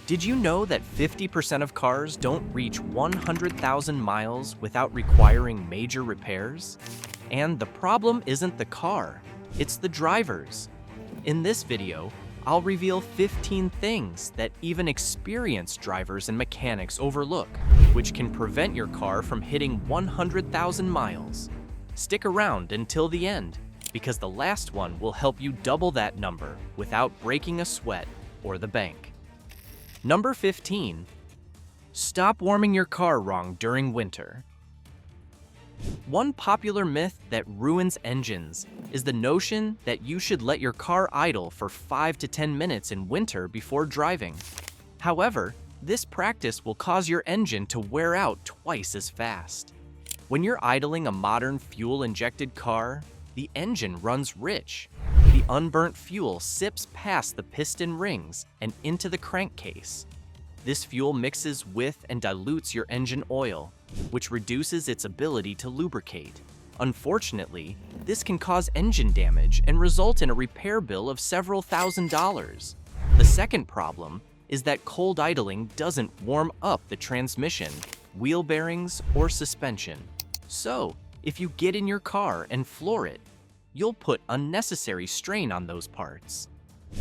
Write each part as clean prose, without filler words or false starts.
Did you know that 50% of cars don't reach 100,000 miles without requiring major repairs? And the problem isn't the car, it's the drivers. In this video, I'll reveal 15 things that even experienced drivers and mechanics overlook, which can prevent your car from hitting 100,000 miles. Stick around until the end, because the last one will help you double that number without breaking a sweat or the bank. Number 15. Stop warming your car wrong during winter. One popular myth that ruins engines is the notion that you should let your car idle for 5 to 10 minutes in winter before driving. However, this practice will cause your engine to wear out twice as fast. When you're idling a modern fuel-injected car, the engine runs rich. The unburnt fuel sips past the piston rings and into the crankcase. This fuel mixes with and dilutes your engine oil, which reduces its ability to lubricate. Unfortunately, this can cause engine damage and result in a repair bill of several $1,000s. The second problem is that cold idling doesn't warm up the transmission, wheel bearings, or suspension. So, if you get in your car and floor it, you'll put unnecessary strain on those parts.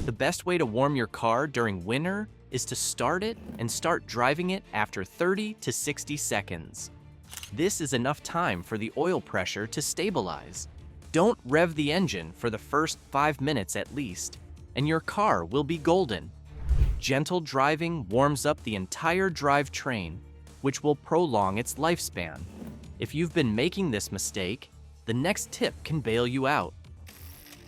The best way to warm your car during winter is to start it and start driving it after 30 to 60 seconds. This is enough time for the oil pressure to stabilize. Don't rev the engine for the first 5 minutes at least, and your car will be golden. Gentle driving warms up the entire drivetrain, which will prolong its lifespan. If you've been making this mistake, the next tip can bail you out.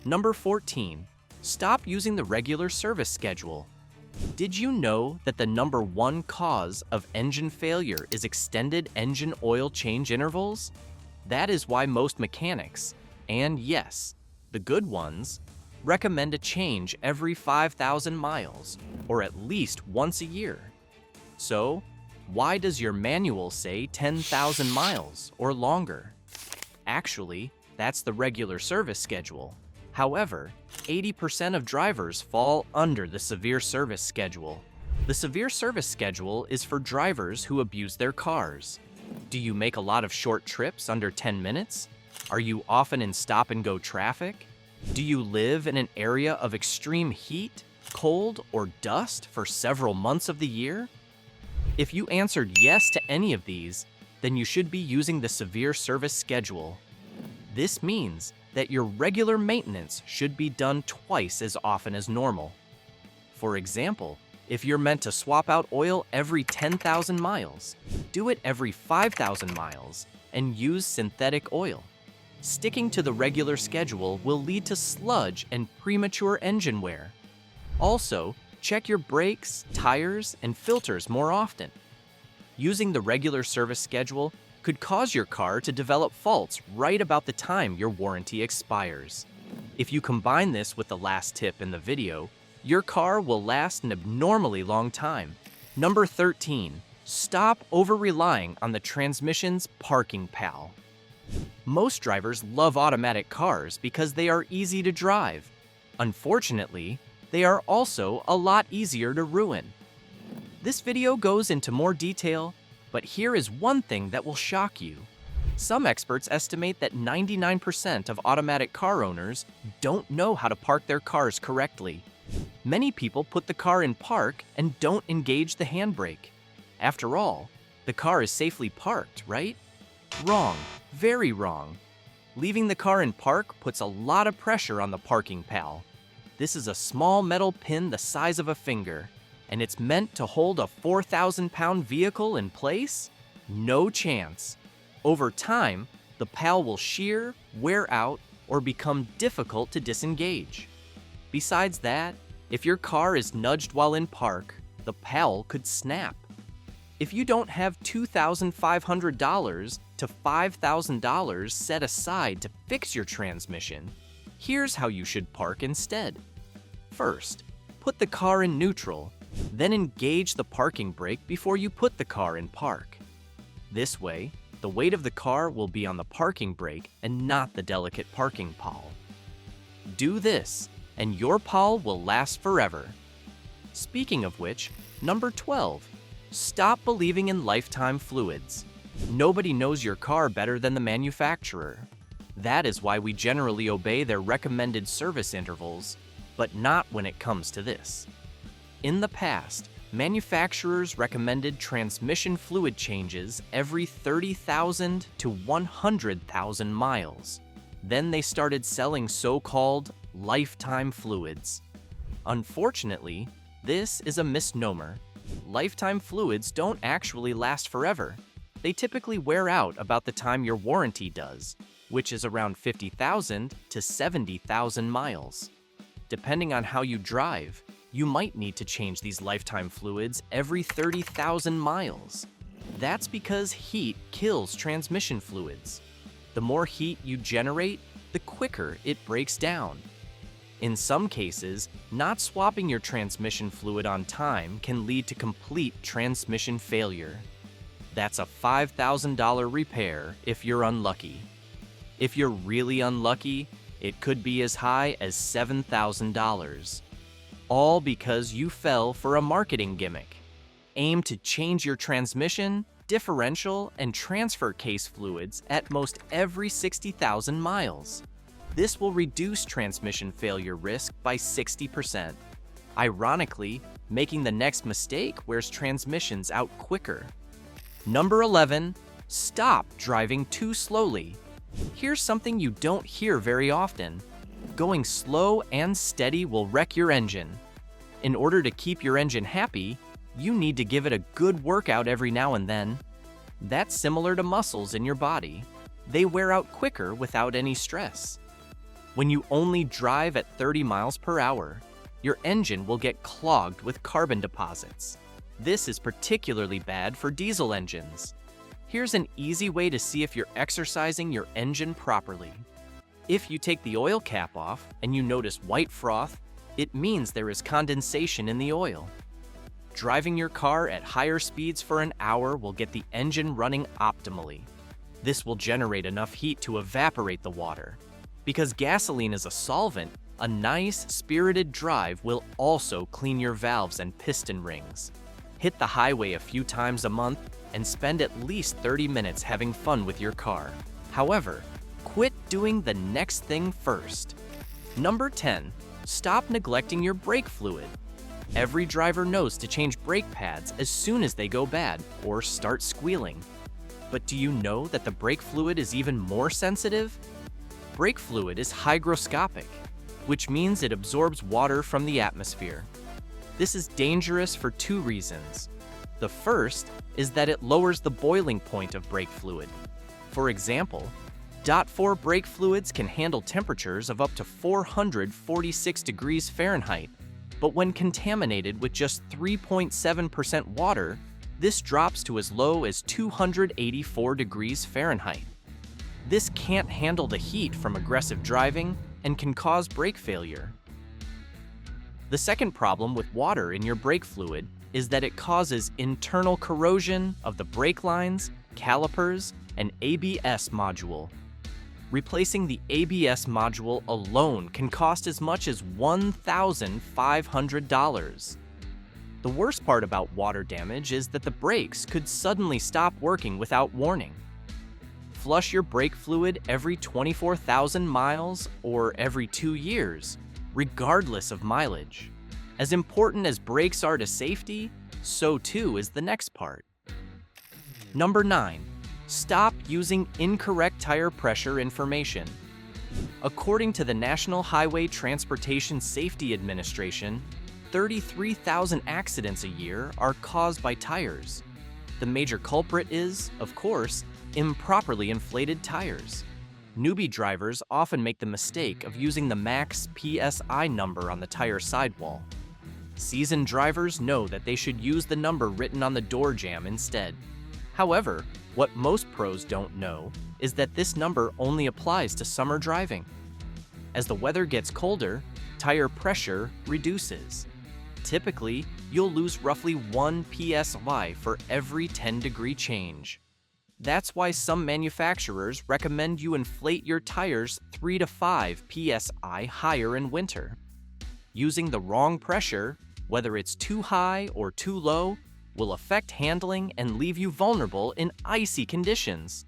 Number 14. Stop using the regular service schedule. Did you know that the number one cause of engine failure is extended engine oil change intervals? That is why most mechanics, and yes, the good ones, recommend a change every 5,000 miles, or at least once a year. So, why does your manual say 10,000 miles or longer? Actually, that's the regular service schedule. However, 80% of drivers fall under the severe service schedule. The severe service schedule is for drivers who abuse their cars. Do you make a lot of short trips under 10 minutes? Are you often in stop-and-go traffic? Do you live in an area of extreme heat, cold, or dust for several months of the year? If you answered yes to any of these, then you should be using the severe service schedule. This means that your regular maintenance should be done twice as often as normal. For example, if you're meant to swap out oil every 10,000 miles, do it every 5,000 miles and use synthetic oil. Sticking to the regular schedule will lead to sludge and premature engine wear. Also, check your brakes, tires, and filters more often. Using the regular service schedule could cause your car to develop faults right about the time your warranty expires. If you combine this with the last tip in the video, your car will last an abnormally long time. Number 13. Stop over-relying on the transmission's parking pal. Most drivers love automatic cars because they are easy to drive. Unfortunately, they are also a lot easier to ruin. This video goes into more detail, but here is one thing that will shock you. Some experts estimate that 99% of automatic car owners don't know how to park their cars correctly. Many people put the car in park and don't engage the handbrake. After all, the car is safely parked, right? Wrong, very wrong. Leaving the car in park puts a lot of pressure on the parking pal. This is a small metal pin the size of a finger, and it's meant to hold a 4,000-pound vehicle in place? No chance. Over time, the pal will shear, wear out, or become difficult to disengage. Besides that, if your car is nudged while in park, the pal could snap. If you don't have $2,500 to $5,000 set aside to fix your transmission, here's how you should park instead. First, put the car in neutral, then engage the parking brake before you put the car in park. This way, the weight of the car will be on the parking brake and not the delicate parking pawl. Do this, and your pawl will last forever. Speaking of which, number 12, stop believing in lifetime fluids. Nobody knows your car better than the manufacturer. That is why we generally obey their recommended service intervals, but not when it comes to this. In the past, manufacturers recommended transmission fluid changes every 30,000 to 100,000 miles. Then they started selling so-called lifetime fluids. Unfortunately, this is a misnomer. Lifetime fluids don't actually last forever. They typically wear out about the time your warranty does, which is around 50,000 to 70,000 miles. Depending on how you drive, you might need to change these lifetime fluids every 30,000 miles. That's because heat kills transmission fluids. The more heat you generate, the quicker it breaks down. In some cases, not swapping your transmission fluid on time can lead to complete transmission failure. That's a $5,000 repair if you're unlucky. If you're really unlucky, it could be as high as $7,000. All because you fell for a marketing gimmick. Aim to change your transmission, differential, and transfer case fluids at most every 60,000 miles. This will reduce transmission failure risk by 60%. Ironically, making the next mistake wears transmissions out quicker. Number 11, stop driving too slowly. Here's something you don't hear very often. Going slow and steady will wreck your engine. In order to keep your engine happy, you need to give it a good workout every now and then. That's similar to muscles in your body. They wear out quicker without any stress. When you only drive at 30 miles per hour, your engine will get clogged with carbon deposits. This is particularly bad for diesel engines. Here's an easy way to see if you're exercising your engine properly. If you take the oil cap off and you notice white froth, it means there is condensation in the oil. Driving your car at higher speeds for an hour will get the engine running optimally. This will generate enough heat to evaporate the water. Because gasoline is a solvent, a nice, spirited drive will also clean your valves and piston rings. Hit the highway a few times a month and spend at least 30 minutes having fun with your car. However, quit doing the next thing first. Number 10, stop neglecting your brake fluid. Every driver knows to change brake pads as soon as they go bad or start squealing. But do you know that the brake fluid is even more sensitive? Brake fluid is hygroscopic, which means it absorbs water from the atmosphere. This is dangerous for two reasons. The first is that it lowers the boiling point of brake fluid. For example, DOT4 brake fluids can handle temperatures of up to 446 degrees Fahrenheit, but when contaminated with just 3.7% water, this drops to as low as 284 degrees Fahrenheit. This can't handle the heat from aggressive driving and can cause brake failure. The second problem with water in your brake fluid is that it causes internal corrosion of the brake lines, calipers, and ABS module. Replacing the ABS module alone can cost as much as $1,500. The worst part about water damage is that the brakes could suddenly stop working without warning. Flush your brake fluid every 24,000 miles or every 2 years, regardless of mileage. As important as brakes are to safety, so too is the next part. Number 9, stop using incorrect tire pressure information. According to the National Highway Transportation Safety Administration, 33,000 accidents a year are caused by tires. The major culprit is, of course, improperly inflated tires. Newbie drivers often make the mistake of using the max PSI number on the tire sidewall. Seasoned drivers know that they should use the number written on the door jamb instead. However, what most pros don't know is that this number only applies to summer driving. As the weather gets colder, tire pressure reduces. Typically, you'll lose roughly 1 PSI for every 10-degree change. That's why some manufacturers recommend you inflate your tires 3 to 5 PSI higher in winter. Using the wrong pressure whether it's too high or too low, will affect handling and leave you vulnerable in icy conditions.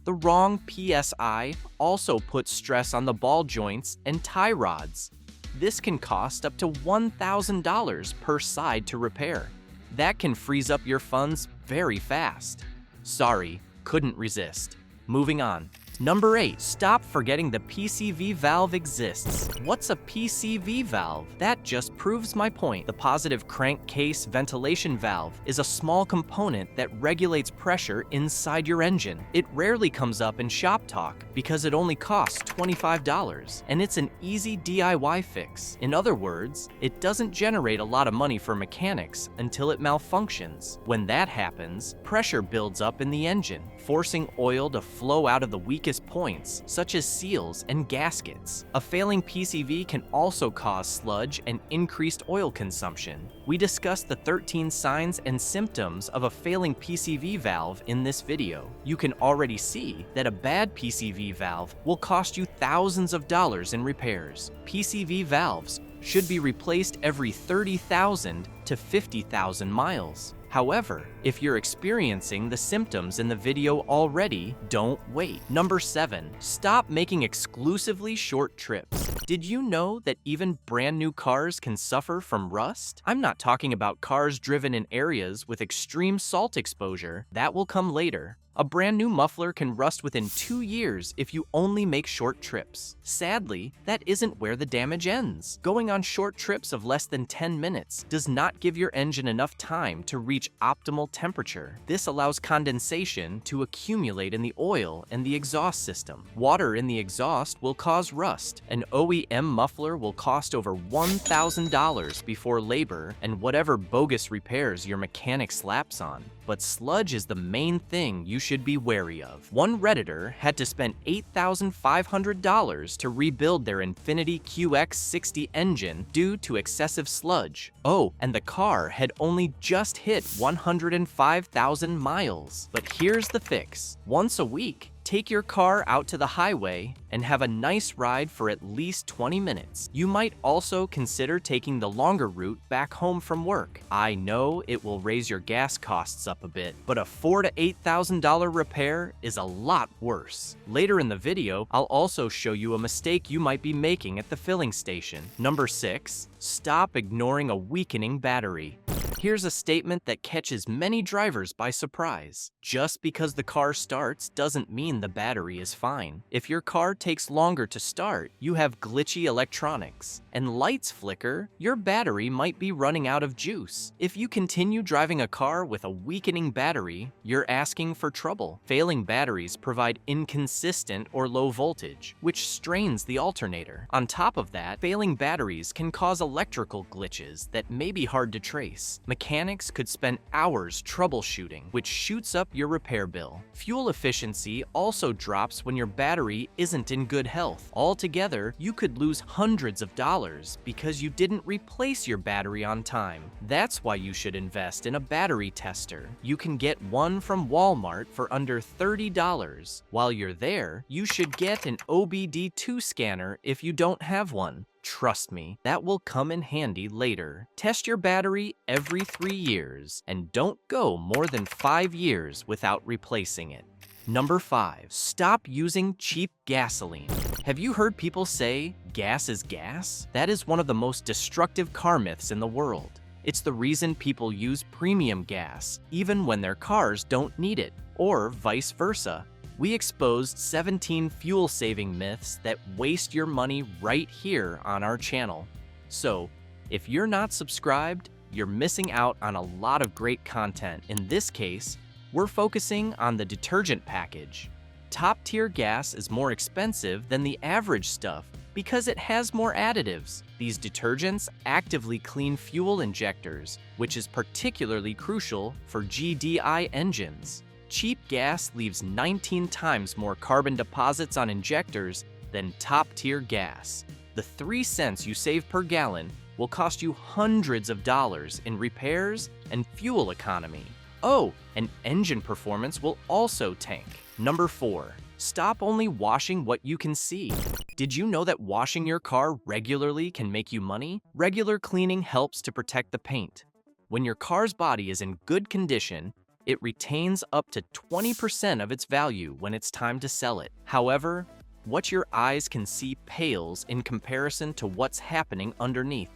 The wrong PSI also puts stress on the ball joints and tie rods. This can cost up to $1,000 per side to repair. That can freeze up your funds very fast. Sorry, couldn't resist. Moving on. Number 8, stop forgetting the PCV valve exists. What's a PCV valve? That just proves my point. The positive crankcase ventilation valve is a small component that regulates pressure inside your engine. It rarely comes up in shop talk because it only costs $25, and it's an easy DIY fix. In other words, it doesn't generate a lot of money for mechanics until it malfunctions. When that happens, pressure builds up in the engine, forcing oil to flow out of the weakest points, such as seals and gaskets. A failing PCV can also cause sludge and increased oil consumption. We discussed the 13 signs and symptoms of a failing PCV valve in this video. You can already see that a bad PCV valve will cost you thousands of dollars in repairs. PCV valves should be replaced every 30,000 to 50,000 miles. However, if you're experiencing the symptoms in the video already, don't wait. Number 7, stop making exclusively short trips. Did you know that even brand new cars can suffer from rust? I'm not talking about cars driven in areas with extreme salt exposure. That will come later. A brand new muffler can rust within 2 years if you only make short trips. Sadly, that isn't where the damage ends. Going on short trips of less than 10 minutes does not give your engine enough time to reach optimal temperature. This allows condensation to accumulate in the oil and the exhaust system. Water in the exhaust will cause rust. An OEM muffler will cost over $1,000 before labor and whatever bogus repairs your mechanic slaps on. But sludge is the main thing you should be wary of. One Redditor had to spend $8,500 to rebuild their Infiniti QX60 engine due to excessive sludge. Oh, and the car had only just hit 105,000 miles. But here's the fix. Once a week, take your car out to the highway and have a nice ride for at least 20 minutes. You might also consider taking the longer route back home from work. I know it will raise your gas costs up a bit, but a $4,000 to $8,000 repair is a lot worse. Later in the video, I'll also show you a mistake you might be making at the filling station. Number 6, stop ignoring a weakening battery. Here's a statement that catches many drivers by surprise. Just because the car starts doesn't mean the battery is fine. If your car takes longer to start, you have glitchy electronics, and lights flicker, your battery might be running out of juice. If you continue driving a car with a weakening battery, you're asking for trouble. Failing batteries provide inconsistent or low voltage, which strains the alternator. On top of that, failing batteries can cause electrical glitches that may be hard to trace. Mechanics could spend hours troubleshooting, which shoots up your repair bill. Fuel efficiency also drops when your battery isn't in good health. Altogether, you could lose hundreds of dollars because you didn't replace your battery on time. That's why you should invest in a battery tester. You can get one from Walmart for under $30. While you're there, you should get an OBD2 scanner if you don't have one. Trust me, that will come in handy later. Test your battery every 3 years, and don't go more than 5 years without replacing it. Number 5, stop using cheap gasoline. Have you heard people say, gas is gas? That is one of the most destructive car myths in the world. It's the reason people use premium gas, even when their cars don't need it, or vice versa. We exposed 17 fuel-saving myths that waste your money right here on our channel. So, if you're not subscribed, you're missing out on a lot of great content. In this case, we're focusing on the detergent package. Top-tier gas is more expensive than the average stuff because it has more additives. These detergents actively clean fuel injectors, which is particularly crucial for GDI engines. Cheap gas leaves 19 times more carbon deposits on injectors than top-tier gas. The 3 cents you save per gallon will cost you hundreds of dollars in repairs and fuel economy. Oh, and engine performance will also tank. Number 4, stop only washing what you can see. Did you know that washing your car regularly can make you money? Regular cleaning helps to protect the paint. When your car's body is in good condition, it retains up to 20% of its value when it's time to sell it. However, what your eyes can see pales in comparison to what's happening underneath.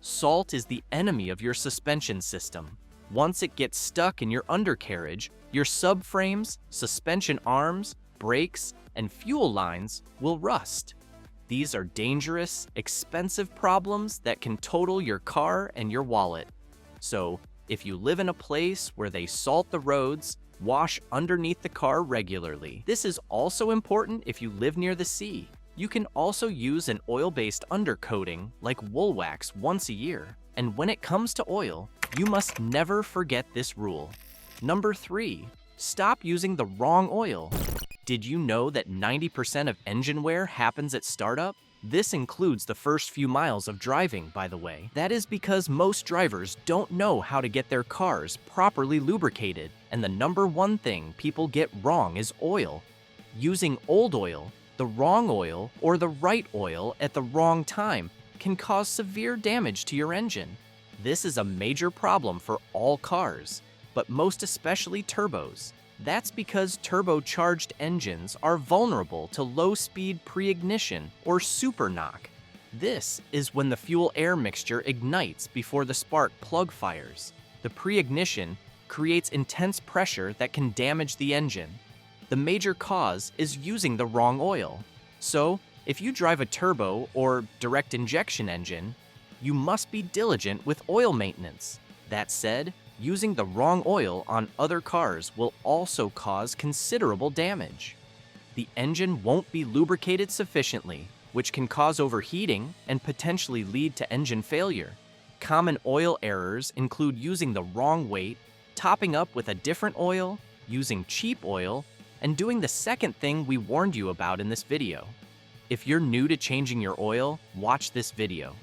Salt is the enemy of your suspension system. Once it gets stuck in your undercarriage, your subframes, suspension arms, brakes, and fuel lines will rust. These are dangerous, expensive problems that can total your car and your wallet. So, if you live in a place where they salt the roads, wash underneath the car regularly. This is also important if you live near the sea. You can also use an oil-based undercoating like wool wax once a year. And when it comes to oil, you must never forget this rule. Number 3, stop using the wrong oil. Did you know that 90% of engine wear happens at startup? This includes the first few miles of driving, by the way. That is because most drivers don't know how to get their cars properly lubricated, and the number one thing people get wrong is oil. Using old oil, the wrong oil, or the right oil at the wrong time can cause severe damage to your engine. This is a major problem for all cars, but most especially turbos. That's because turbocharged engines are vulnerable to low-speed pre-ignition or superknock. This is when the fuel-air mixture ignites before the spark plug fires. The pre-ignition creates intense pressure that can damage the engine. The major cause is using the wrong oil. So, if you drive a turbo or direct injection engine, you must be diligent with oil maintenance. That said, using the wrong oil on other cars will also cause considerable damage. The engine won't be lubricated sufficiently, which can cause overheating and potentially lead to engine failure. Common oil errors include using the wrong weight, topping up with a different oil, using cheap oil, and doing the second thing we warned you about in this video. If you're new to changing your oil, watch this video.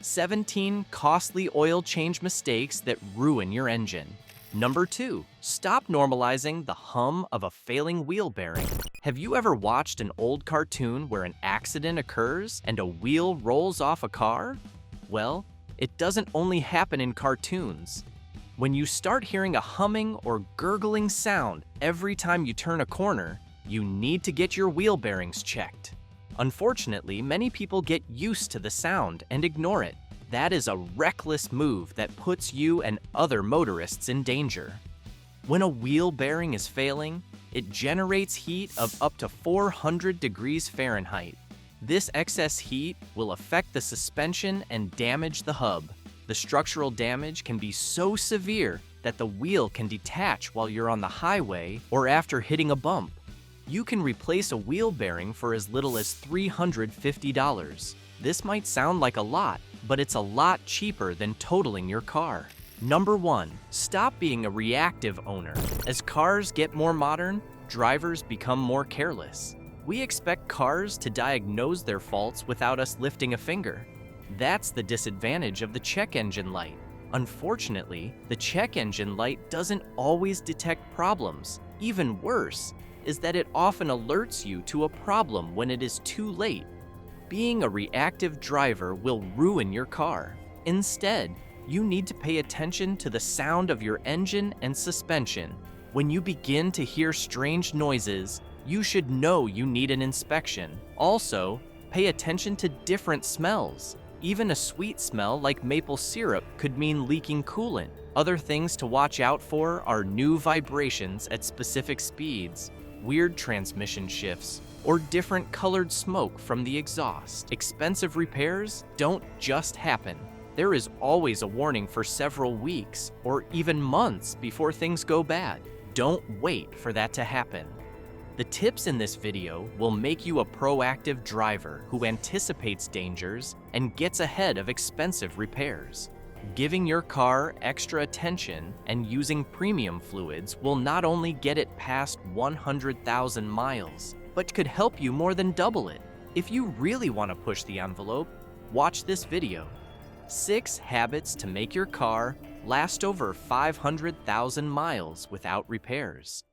17 costly oil change mistakes that ruin your engine. Number 2, stop normalizing the hum of a failing wheel bearing. Have you ever watched an old cartoon where an accident occurs and a wheel rolls off a car? Well, it doesn't only happen in cartoons. When you start hearing a humming or gurgling sound every time you turn a corner, you need to get your wheel bearings checked. Unfortunately, many people get used to the sound and ignore it. That is a reckless move that puts you and other motorists in danger. When a wheel bearing is failing, it generates heat of up to 400 degrees Fahrenheit. This excess heat will affect the suspension and damage the hub. The structural damage can be so severe that the wheel can detach while you're on the highway or after hitting a bump. You can replace a wheel bearing for as little as $350. This might sound like a lot, but it's a lot cheaper than totaling your car. Number 1, stop being a reactive owner. As cars get more modern, drivers become more careless. We expect cars to diagnose their faults without us lifting a finger. That's the disadvantage of the check engine light. Unfortunately, the check engine light doesn't always detect problems. Even worse is that it often alerts you to a problem when it is too late. Being a reactive driver will ruin your car. Instead, you need to pay attention to the sound of your engine and suspension. When you begin to hear strange noises, you should know you need an inspection. Also, pay attention to different smells. Even a sweet smell like maple syrup could mean leaking coolant. Other things to watch out for are new vibrations at specific speeds, weird transmission shifts, or different colored smoke from the exhaust. Expensive repairs don't just happen. There is always a warning for several weeks or even months before things go bad. Don't wait for that to happen. The tips in this video will make you a proactive driver who anticipates dangers and gets ahead of expensive repairs. Giving your car extra attention and using premium fluids will not only get it past 100,000 miles, but could help you more than double it. If you really want to push the envelope, watch this video. 6 habits to make your car last over 500,000 miles without repairs.